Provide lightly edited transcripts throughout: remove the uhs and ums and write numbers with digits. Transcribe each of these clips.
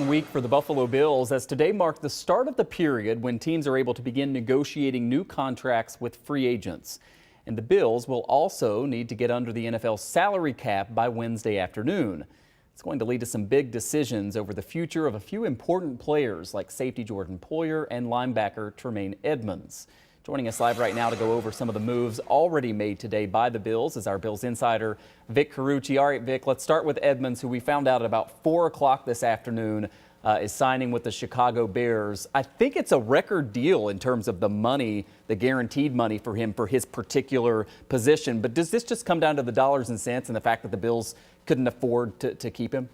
exciting week for the Buffalo Bills as today marked the start of the period when teams are able to begin negotiating new contracts with free agents. And the Bills will also need to get under the NFL salary cap by Wednesday afternoon. It's going to lead to some big decisions over the future of a few important players like safety Jordan Poyer and linebacker Tremaine Edmunds. Joining us live right now to go over some of the moves already made today by the Bills is our Bills insider, Vic Carucci. All right, Vic, let's start with Edmunds, who we found out at about 4 o'clock this afternoon is signing with the Chicago Bears. I think it's a record deal in terms of the money, the guaranteed money for him for his particular position. But does this just come down to the dollars and cents and the fact that the Bills couldn't afford to keep him?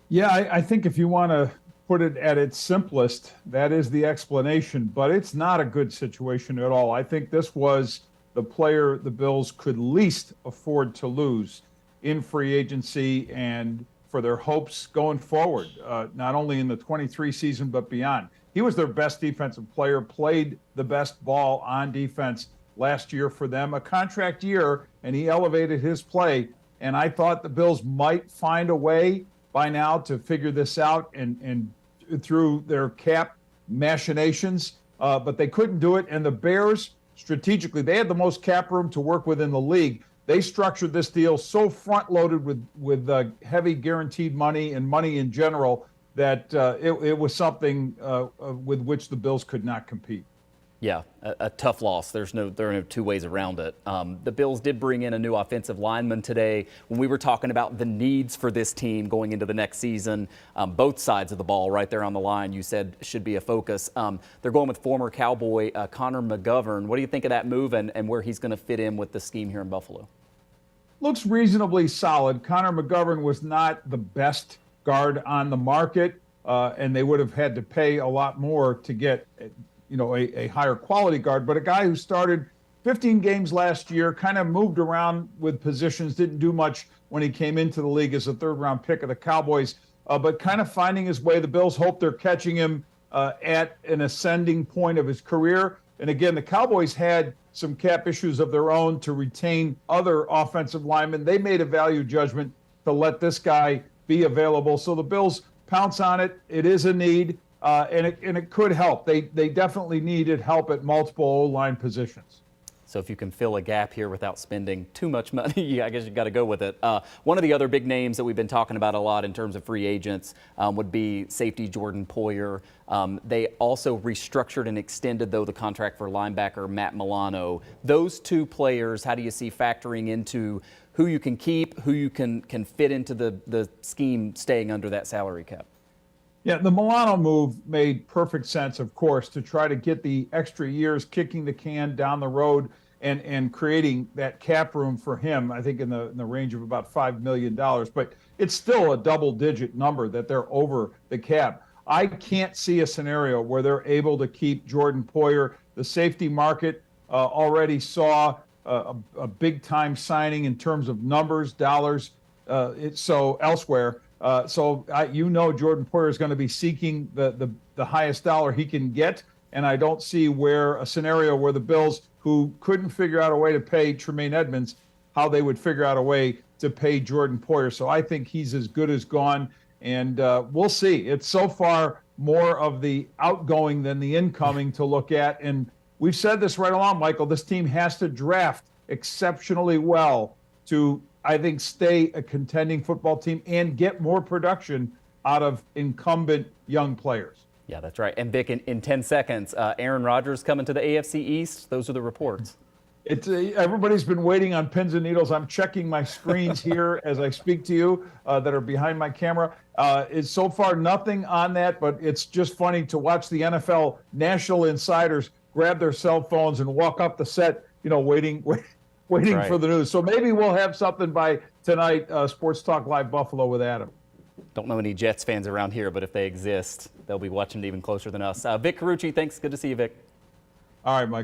Yeah, I think if you want to put it at its simplest, that is the explanation, but it's not a good situation at all. I think this was the player the Bills could least afford to lose in free agency and for their hopes going forward, not only in the 23 season, but beyond. He was their best defensive player, played the best ball on defense last year for them, a contract year, and he elevated his play. And I thought the Bills might find a way by now to figure this out and through their cap machinations, but they couldn't do it. And the Bears, strategically, they had the most cap room to work with in the league. They structured this deal so front-loaded with heavy guaranteed money and money in general that it was something with which the Bills could not compete. Yeah, a tough loss. There are no two ways around it. The Bills did bring in a new offensive lineman today. When we were talking about the needs for this team going into the next season, both sides of the ball right there on the line, you said should be a focus. They're going with former Cowboy Connor McGovern. What do you think of that move and where he's going to fit in with the scheme here in Buffalo? Looks reasonably solid. Connor McGovern was not the best guard on the market, and they would have had to pay a lot more to get a higher quality guard, but a guy who started 15 games last year, kind of moved around with positions, didn't do much when he came into the league as a third-round pick of the Cowboys, but kind of finding his way. The Bills hope they're catching him at an ascending point of his career. And again, the Cowboys had some cap issues of their own to retain other offensive linemen. They made a value judgment to let this guy be available. So the Bills pounce on it. It is a need. And it could help. They definitely needed help at multiple O-line positions. So if you can fill a gap here without spending too much money, I guess you got to go with it. One of the other big names that we've been talking about a lot in terms of free agents would be safety Jordan Poyer. They also restructured and extended, though, the contract for linebacker Matt Milano. Those two players, how do you see factoring into who you can keep, who you can fit into the scheme staying under that salary cap? Yeah, the Milano move made perfect sense, of course, to try to get the extra years kicking the can down the road and creating that cap room for him, I think in the range of about $5 million. But it's still a double-digit number that they're over the cap. I can't see a scenario where they're able to keep Jordan Poyer. The safety market already saw a big-time signing in terms of numbers, dollars, so elsewhere. So Jordan Poyer is going to be seeking the highest dollar he can get, and I don't see a scenario where the Bills, who couldn't figure out a way to pay Tremaine Edmunds, how they would figure out a way to pay Jordan Poyer. So I think he's as good as gone, and we'll see. It's so far more of the outgoing than the incoming to look at, and we've said this right along, Michael. This team has to draft exceptionally well to, I think, stay a contending football team and get more production out of incumbent young players. Yeah, that's right. And Vic, in 10 seconds, Aaron Rodgers coming to the AFC East. Those are the reports. Everybody's been waiting on pins and needles. I'm checking my screens here as I speak to you that are behind my camera. It's so far nothing on that, but it's just funny to watch the NFL national insiders grab their cell phones and walk up the set, waiting right for the news. So maybe we'll have something by tonight, Sports Talk Live Buffalo with Adam. Don't know any Jets fans around here, but if they exist, they'll be watching it even closer than us. Vic Carucci, thanks. Good to see you, Vic. All right, Michael.